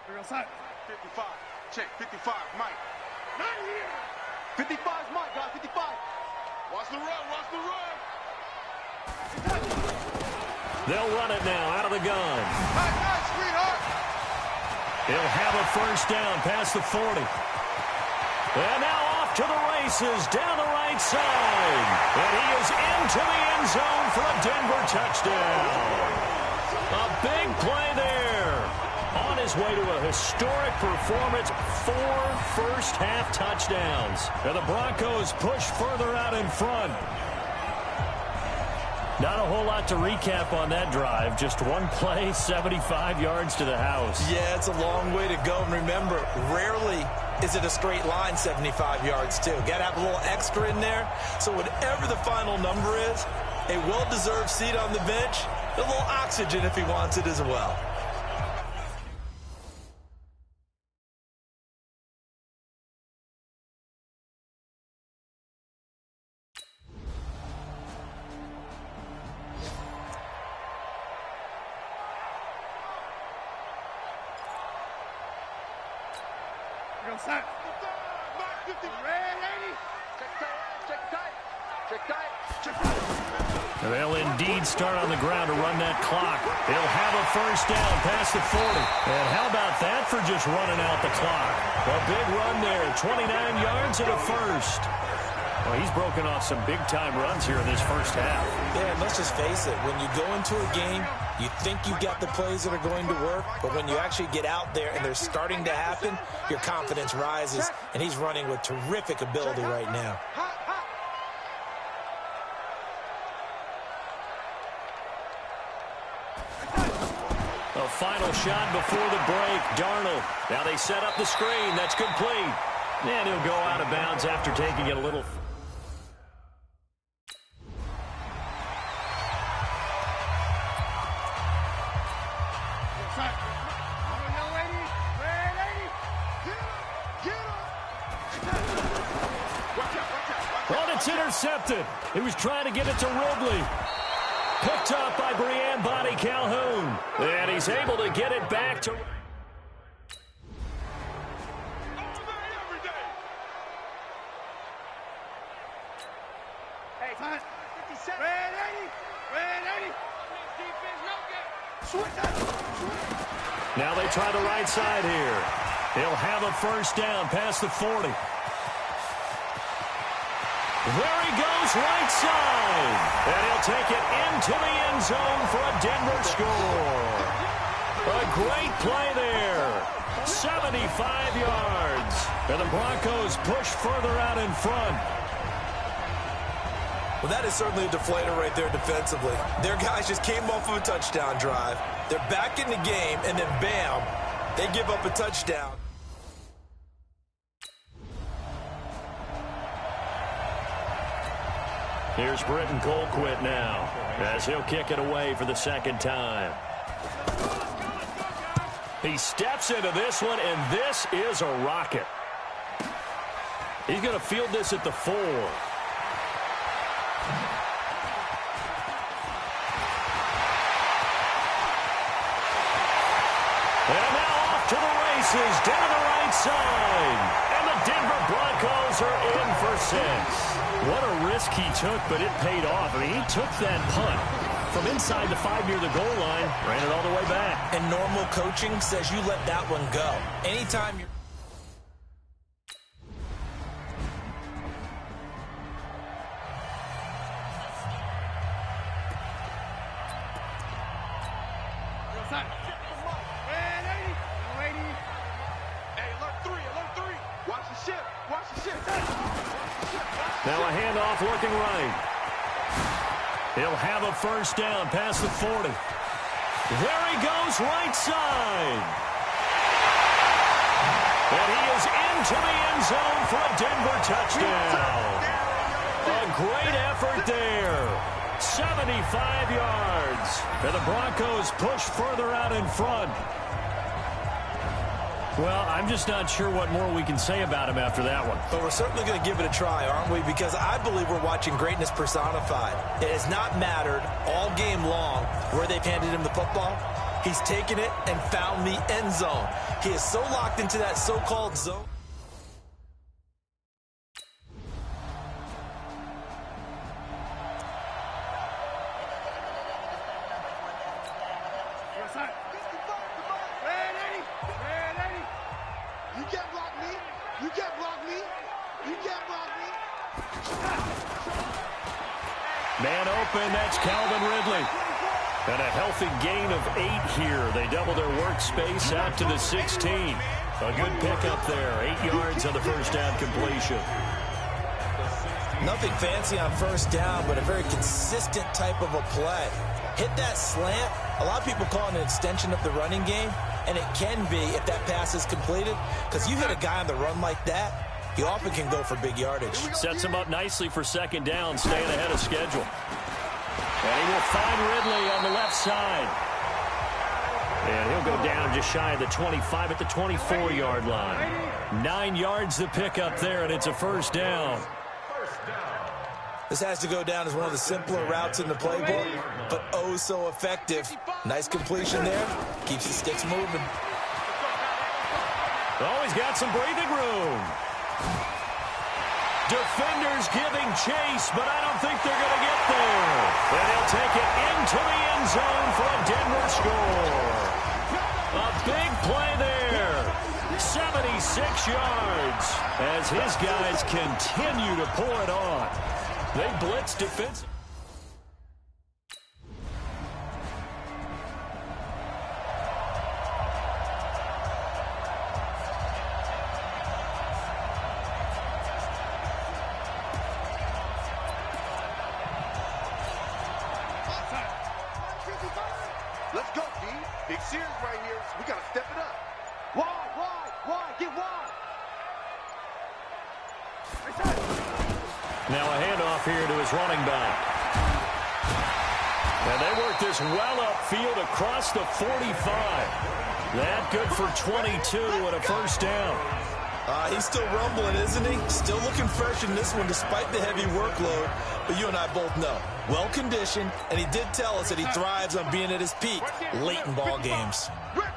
55. Check. 55. Mike. Not here. 55 is Mike, guys. 55. Watch the run. Watch the run. They'll run it now out of the gun. Nice, sweetheart. He'll have a first down past the 40. And now off to the races down the right side. And he is into the end zone for a Denver touchdown. A big play there. On his way to a historic performance, 4 first-half touchdowns. And the Broncos push further out in front. Not a whole lot to recap on that drive. Just one play, 75 yards to the house. Yeah, it's a long way to go. And remember, rarely is it a straight line 75 yards, too. Got to have a little extra in there. So whatever the final number is, a well-deserved seat on the bench, a little oxygen if he wants it as well. They'll indeed start on the ground to run that clock. He'll have a first down past the 40. And how about that for just running out the clock? A big run there, 29 yards and a first. Well, he's broken off some big-time runs here in this first half. Yeah, and let's just face it. When you go into a game, you think you've got the plays that are going to work, but when you actually get out there and they're starting to happen, your confidence rises, and he's running with terrific ability right now. A final shot before the break. Darnold. Now they set up the screen. That's complete. And he'll go out of bounds after taking it a little. Oh, it's intercepted. He was trying to get it to Ridley. Picked up by Brian Body Calhoun. And he's able to get it back to... Now they try the right side here. He'll have a first down past the 40. There he goes, right side. And he'll take it into the end zone for a Denver score. A great play there. 75 yards. And the Broncos push further out in front. Well, that is certainly a deflator right there defensively. Their guys just came off of a touchdown drive. They're back in the game, and then bam, they give up a touchdown. Here's Britton Colquitt now, as he'll kick it away for the second time. He steps into this one, and this is a rocket. He's going to field this at the 4. And now off to the races, down the right side. And the Denver Broncos are in for 6. What a risk he took, but it paid off. I mean, he took that punt from inside the 5 near the goal line, ran it all the way back. And normal coaching says you let that one go. Anytime you're... Now a handoff looking right. He'll have a first down past the 40. There he goes, right side. And he is into the end zone for a Denver touchdown. A great effort there. 75 yards. And the Broncos push further out in front. Well, I'm just not sure what more we can say about him after that one. But we're certainly going to give it a try, aren't we? Because I believe we're watching greatness personified. It has not mattered all game long where they've handed him the football. He's taken it and found the end zone. He is so locked into that so-called zone. You can't block me. You can't block me. You can't block me. Man open, that's Calvin Ridley. And a healthy gain of 8 here. They double their workspace out to the 16. A good pickup there. 8 yards on the first down completion. Nothing fancy on first down, but a very consistent type of a play. Hit that slant. A lot of people call it an extension of the running game, and it can be if that pass is completed, because you hit a guy on the run like that, he often can go for big yardage. Sets him up nicely for second down, staying ahead of schedule. And he will find Ridley on the left side. And he'll go down just shy of the 25 at the 24-yard line. 9 yards the pickup there, and it's a first down. This has to go down as one of the simpler routes in the playbook, but oh so effective. Nice completion there. Keeps the sticks moving. Oh, he's got some breathing room. Defenders giving chase, but I don't think they're going to get there. And he'll take it into the end zone for a Denver score. A big play there. 76 yards as his guys continue to pour it on. They blitz defense. Let's go, D. Big series right here. We got to step it up. Wide, get wide. Now a handoff here to his running back. And they work this well upfield across the 45. That good for 22 and a first down. He's still rumbling, isn't he? Still looking fresh in this one despite the heavy workload. But you and I both know, well-conditioned, and he did tell us that he thrives on being at his peak late in ball games.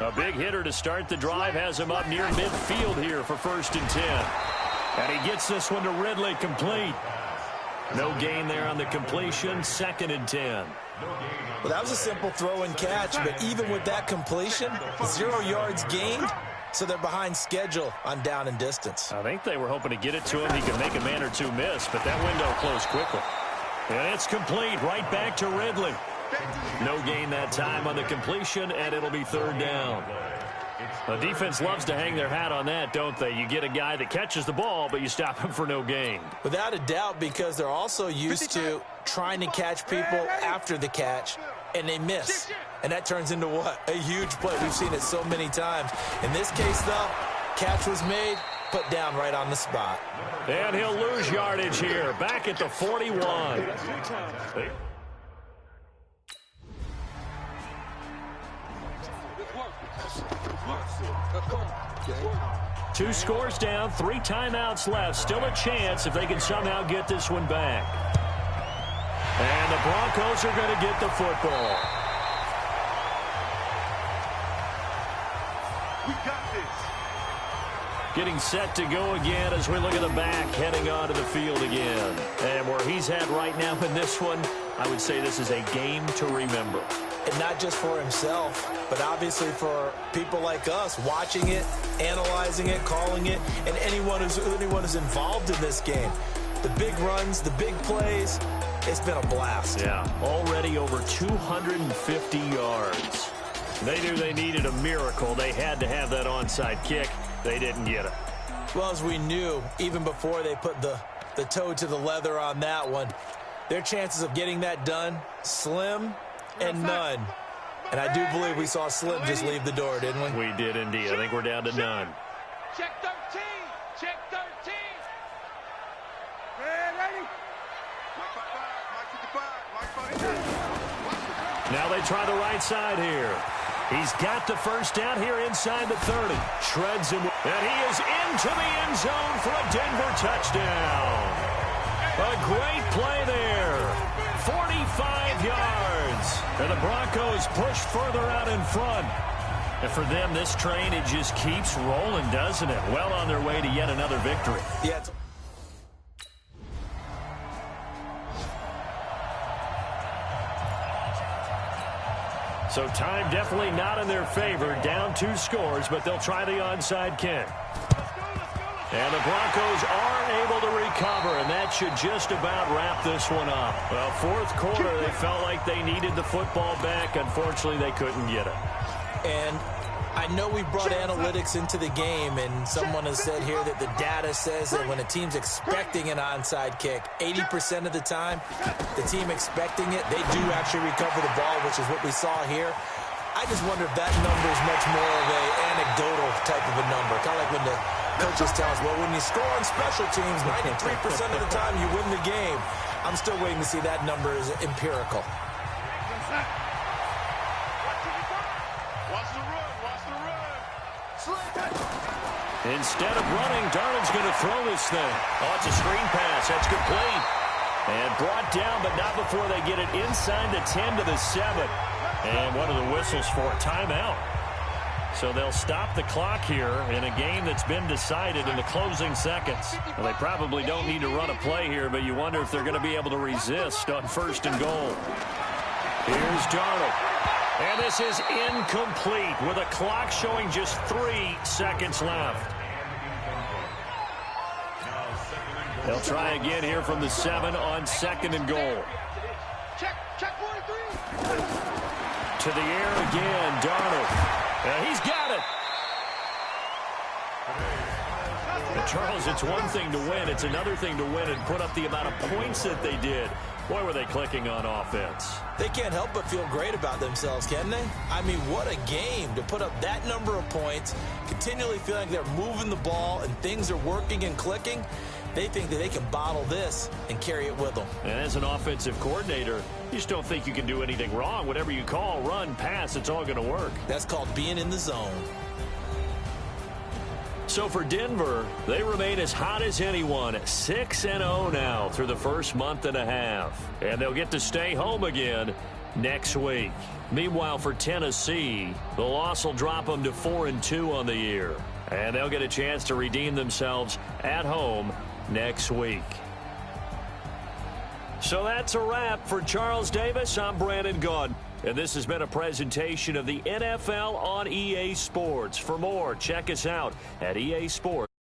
A big hitter to start the drive has him up near midfield here for 1st and 10. And he gets this one to Ridley complete. No gain there on the completion, 2nd and 10. Well, that was a simple throw and catch, but even with that completion, 0 yards gained, so they're behind schedule on down and distance. I think they were hoping to get it to him. He could make a man or two miss, but that window closed quickly. And it's complete right back to Ridley. No gain that time on the completion, and it'll be 3rd down. The defense loves to hang their hat on that, don't they? You get a guy that catches the ball, but you stop him for no gain. Without a doubt, because they're also used to trying to catch people after the catch, and they miss. And that turns into what? A huge play. We've seen it so many times. In this case, though, catch was made, put down right on the spot. And he'll lose yardage here, back at the 41. Two scores down, 3 timeouts left. Still a chance if they can somehow get this one back. And the Broncos are going to get the football. We got this. Getting set to go again as we look at the back, heading onto the field again. And where he's at right now in this one, I would say this is a game to remember. And not just for himself, but obviously for people like us watching it, analyzing it, calling it, and anyone who's involved in this game. The big runs, the big plays, it's been a blast. Yeah, already over 250 yards. They knew they needed a miracle. They had to have that onside kick. They didn't get it. Well, as we knew, even before they put the toe to the leather on that one, their chances of getting that done, slim and none. And I do believe we saw Slim just leave the door, didn't we? We did indeed. I think we're down to none. Check 13. Check 13. Ready? Mike 55. Mike 55. Now they try the right side here. He's got the first down here inside the 30. Shreds him. And he is into the end zone for a Denver touchdown. A great play there. 45 yards. And the Broncos push further out in front. And for them, this train, it just keeps rolling, doesn't it? Well on their way to yet another victory. Yeah. So time definitely not in their favor. Down 2 scores, but they'll try the onside kick. And the Broncos are able to recover, and that should just about wrap this one up. Well, fourth quarter, they felt like they needed the football back. Unfortunately, they couldn't get it. And I know we brought analytics into the game, and someone has said here that the data says that when a team's expecting an onside kick, 80% of the time, the team expecting it, they do actually recover the ball, which is what we saw here. I just wonder if that number is much more of an anecdotal type of a number, kind of like when the coaches tell us, well, when you score on special teams, 93% of the time you win the game. I'm still waiting to see that number is empirical. Instead of running, Darnold's going to throw this thing. Oh, it's a screen pass. That's complete. And brought down, but not before they get it inside the 10 to the 7. And one of the whistles for a timeout. So they'll stop the clock here in a game that's been decided in the closing seconds. Well, they probably don't need to run a play here, but you wonder if they're going to be able to resist on 1st and goal. Here's Darnold. And this is incomplete with a clock showing just 3 seconds left. They'll try again here from the 7 on 2nd and goal. Check 43. To the air again, Darnold. He's got it. And Charles, it's one thing to win. It's another thing to win and put up the amount of points that they did. Boy, were they clicking on offense. They can't help but feel great about themselves, can they? I mean, what a game to put up that number of points, continually feeling like they're moving the ball and things are working and clicking. They think that they can bottle this and carry it with them. And as an offensive coordinator, you just don't think you can do anything wrong. Whatever you call, run, pass, it's all going to work. That's called being in the zone. So for Denver, they remain as hot as anyone, 6-0 now through the first month and a half. And they'll get to stay home again next week. Meanwhile, for Tennessee, the loss will drop them to 4-2 on the year. And they'll get a chance to redeem themselves at home next week. So that's a wrap for Charles Davis. I'm Brandon Gaudin. And this has been a presentation of the NFL on EA Sports. For more, check us out at EA Sports.